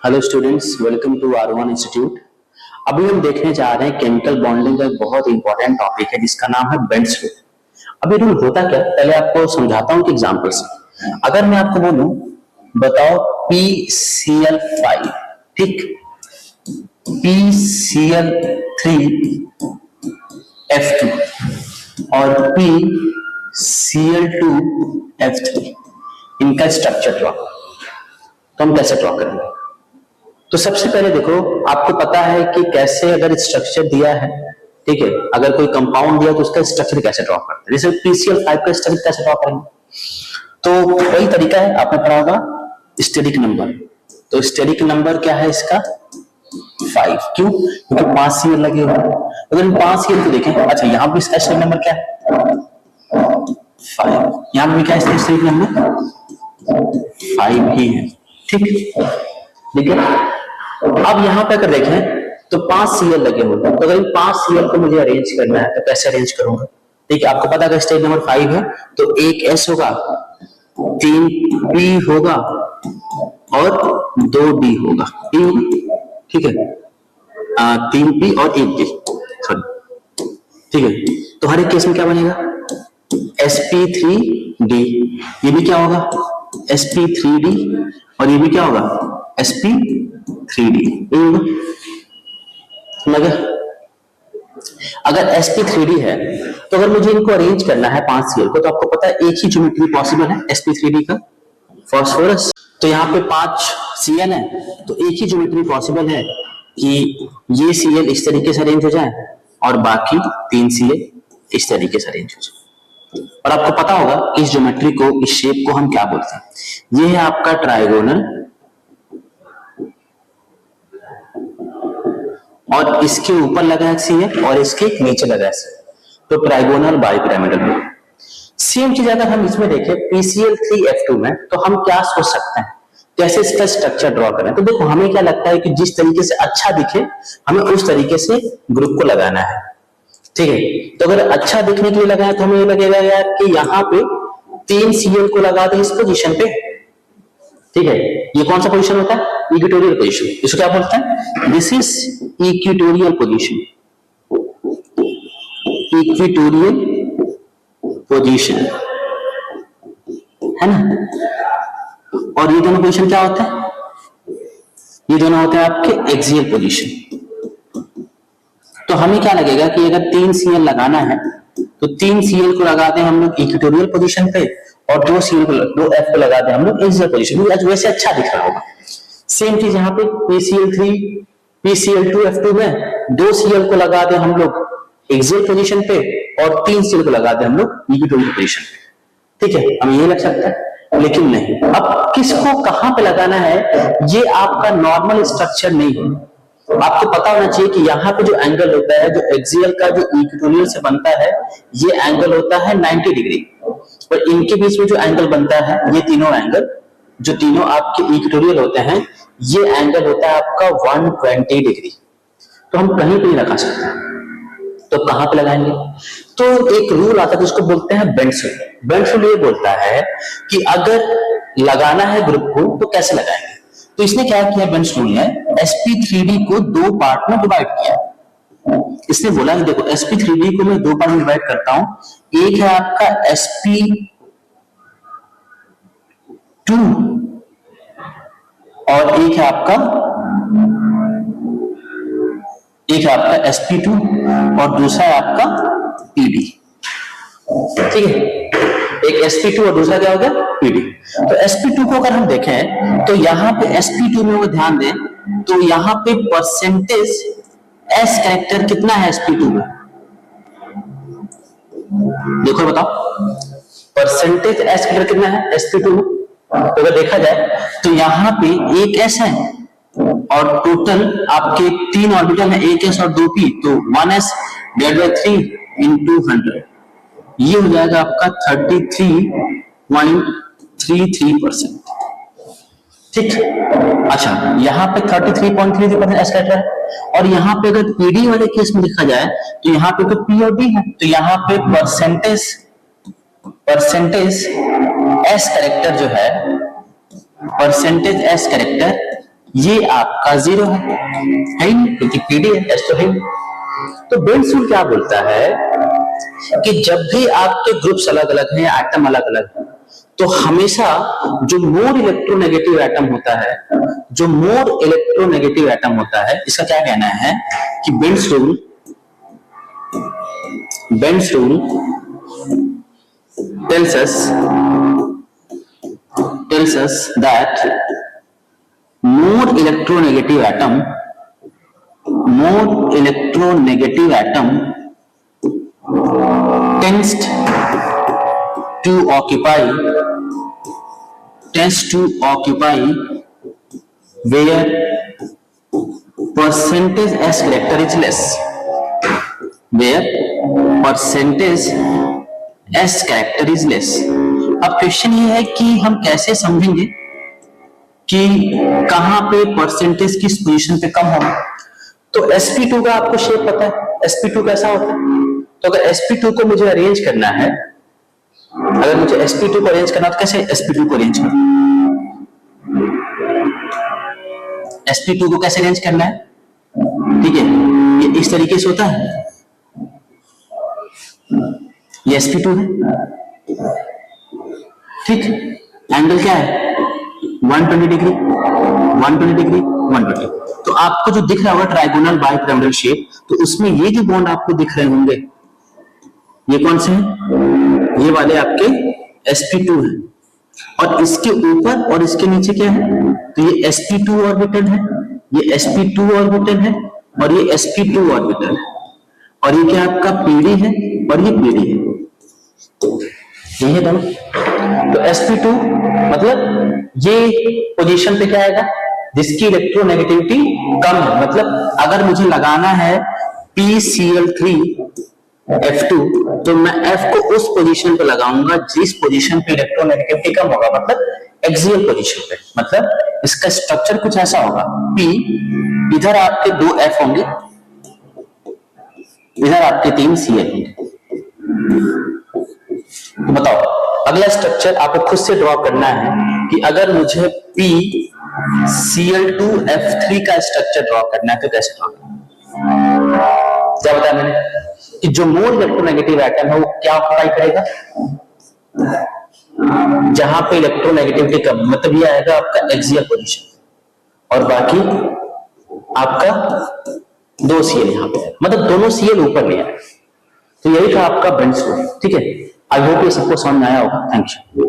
Hello students, welcome to R1 institute. अभी हम देखने जा रहे हैं केमिकल बॉन्डिंग का एक बहुत इंपॉर्टेंट टॉपिक है जिसका नाम है बेंड्स रूल। अभी रूल होता क्या, पहले आपको समझाता हूं कि एग्जांपल से। अगर मैं आपको बोलूं, बताओ PCl5, ठीक, PCl3F2 और PCl2F3, इनका स्ट्रक्चर ड्रॉ, तो हम कैसे ड्रॉ करेंगे? तो सबसे पहले देखो, आपको पता है कि कैसे अगर स्ट्रक्चर दिया है, ठीक है, अगर कोई कंपाउंड दिया तो उसका स्ट्रक्चर कैसे ड्रॉ करते हैं। जैसे PCl5 का स्ट्रक्चर कैसे ड्रॉ करेंगे, तो वही तरीका है, आपने पढ़ा होगा स्टेरिक नंबर। तो स्टेरिक नंबर क्या है इसका? 5। क्यों? क्योंकि 5 Cl लगे हुए हैं। अगर 5 Cl को देखें, अच्छा यहाँ पे इसका स्टेरिक नंबर क्या है? 5। यहाँ पे क्या है स्टेरिक नंबर? 5 ही है, ठीक है। अब यहां पे अगर देखें तो 5 Cl लगे हुए हैं, तो अगर इन 5 Cl को मुझे अरेंज करना है तो कैसे अरेंज करूंगा? ठीक है, आपको पता है स्टेज नंबर 5 है तो एक S होगा, 3 P होगा और 2 D होगा, ठीक है, 3 P और 1 D, सॉरी, ठीक है। तो हर एक केस में क्या बनेगा? sp3d। ये भी क्या होगा? sp3d और ये भी क्या होगा? sp3d। समझ? अगर sp3d है तो अगर मुझे इनको अरेंज करना है 5 Cl को, तो आपको पता है एक ही ज्योमेट्री पॉसिबल है sp3d का, फास्फोरस। तो यहाँ पे 5 Cl है तो एक ही ज्योमेट्री पॉसिबल है कि ये Cl इस तरीके से अरेंज हो जाए और बाकी 3 Cl इस तरीके से अरेंज हो जाए। और आपको पता होगा इस ज्योमेट्री को, इस शेप को हम क्या बोलते हैं? ये है आपका ट्राइगोनल और इसके ऊपर लगा है Cl और इसके नीचे लगा है Cl, तो ट्राइगोनल बाइपिरामिडल। सेम चीज अगर हम इसमें देखें PCl3F2 में, तो हम क्या सोच सकते हैं कैसे इसका स्ट्रक्चर ड्रॉ करें? तो देखो, हमें क्या लगता है कि जिस तरीके से अच्छा दिखे हमें उस तरीके से ग्रुप को लगाना है, ठीक है। तो अगर अच्छा दिखने के लिए लगाया तो हमें ये लगेगा यार कि यहाँ पे 3 Cl को लगा दे इस पोजीशन पे, ठीक है। ये कौन सा पोजीशन होता है? Equatorial position. इसको क्या बोलते हैं? This is equatorial position, equatorial position, है ना। और ये दोनों पोजीशन क्या होता है? ये दोनों होते हैं आपके एक्सियल पोजीशन। तो हमें क्या लगेगा कि अगर 3 Cl लगाना है तो 3 Cl को लगा दें हम लोग इक्वेटोरियल पोजीशन पे और 2 Cl को, 2 F को लगा दें हम लोग एक्सियल पोजीशन पे, वैसे अच्छा दिख रहा होगा। सेम चीज यहाँ पे PCl2F2 में 2 Cl को लगा दें हम लोग एक्सियल पोजीशन पे और 3 Cl को लगा दें हम लोग इक्वेटोरियल पोजीशन पे, ठीक है। हमें ये लग सकता है, लेकिन नहीं। अब किसको कहां पे लगाना है ये आपका नॉर्मल स्ट्रक्चर नहीं है। आपको पता होना चाहिए कि यहाँ पे जो एंगल होता है, जो एक्सियल का जो इक्वेटोरियल से बनता है, ये एंगल होता है 90 डिग्री, और इनके बीच में जो एंगल बनता है, ये तीनों एंगल जो तीनों आपके इक्वेटोरियल होते हैं, ये एंगल होता है आपका 120 डिग्री। तो हम कहीं पे लगा सकते हैं, तो कहां पे लगाएंगे? तो एक रूल आता है जिसको बोलते हैं बेंड्स रूल। बेंड्स रूल ये बोलता है कि अगर लगाना है ग्रुप को तो कैसे लगाएंगे। तो इसने क्या किया, बेंड्स रूल ने sp3d को 2 पार्ट में डिवाइड किया। इसने बोला कि देखो, sp3d को मैं 2 पार्ट में डिवाइड करता हूं। एक है आपका sp2 और एक है आपका sp2 और दूसरा है आपका pd, ठीक है। एक sp2 और दूसरा क्या हो गया? pd। तो sp2 को अगर हम देखें तो यहाँ पे sp2 में वो ध्यान दें तो यहाँ पे परसेंटेज s कैरेक्टर कितना है sp2 में? देखो बताओ, परसेंटेज s कैरेक्टर कितना है sp2 में? तो अगर देखा जाए तो यहाँ पे एक s है और टोटल आपके 3 ऑर्बिटल है, एक s और 2 p, तो 1s डिवाइड बाय 3 into 100, ये हो जाएगा आपका 33.33%, ठीक। अच्छा, यहाँ पे 33.33% एस कैरेक्टर है, और यहाँ पे अगर पीडी वाले केस में देखा जाए तो यहाँ पे तो पी और डी है, तो यहाँ पे परसेंटेज एस कैरेक्टर जो है, परसेंटेज एस कैरेक्टर ये आपका 0 है ही नहीं, क्योंकि पीडी है, एस तो है ही। तो बेंड्स रूल क्या बोलता है कि जब भी आपके ग्रुप्स अलग अलग हैं, एटम अलग अलग है, तो हमेशा जो मोर इलेक्ट्रोनेगेटिव एटम होता है, जो मोर इलेक्ट्रोनेगेटिव एटम होता है, इसका क्या कहना है कि Bent's rule tells us that more electronegative atom tends to occupy where percentage S character is less, S character is less। अब क्वेश्चन ये है कि हम कैसे समझेंगे कि कहां पे परसेंटेज किस पोजीशन पे कम होगा। तो sp2 का आपको शेप पता है, sp2 कैसा होता है। तो अगर sp2 को मुझे अरेंज करना है, sp2 को अरेंज करना तो कैसे sp2 को अरेंज करना, sp2 को कैसे अरेंज करना है, ठीक है, ये इस तरीके से होता है, ये sp2 है, ठीक, एंगल क्या है 120 डिग्री 120। तो आपको जो दिख रहा होगा ट्राइगोनल बाइपिरामिडल शेप, तो उसमें ये जो बॉन्ड आपको दिख रहे होंगे, ये कौन से हैं, ये वाले आपके sp2 है, और इसके ऊपर और इसके नीचे क्या है, तो ये sp2 ऑर्बिटल है, ये sp2 ऑर्बिटल है, और ये sp2 ऑर्बिटल है, और ये क्या आपका pd है, और ये pd है, यही है दोनों। तो sp2 मतलब ये पोजीशन पे क्या आएगा, जिसकी इलेक्ट्रोनेगेटिविटी कम है। मतलब अगर मुझे लगाना है PCl3F2, तो मैं F को उस पोजीशन पे लगाऊंगा जिस पोजीशन पे इलेक्ट्रोनेगेटिविटी कम होगा, मतलब एक्सियल पोजीशन पे। मतलब इसका स्ट्रक्चर कुछ ऐसा होगा, P, इधर आपके 2 F होंगे, इधर आपके 3 Cl होंगे। तो बताओ अगला स्ट्रक्चर आपको खुद से ड्रॉ करना है कि अगर मुझे PCl2F3 का स्ट्रक्चर ड्रॉ करना है तो कैसे ड्रॉ करना है। क्या बताया मैंने कि जो मोर इलेक्ट्रोनेगेटिव एटम है वो क्या ऑक्यूपाई करेगा, जहां पे इलेक्ट्रोनेगेटिविटी कम, मतलब ये आएगा आपका एक्सियल पोजीशन, और बाकी आपका 2 Cl यहां पे, मतलब दोनों Cl ऊपर में आए। तो यही था आपका बेंड्स रूल, ठीक है। आई होप ये सबको समझ में आया होगा। Thank you.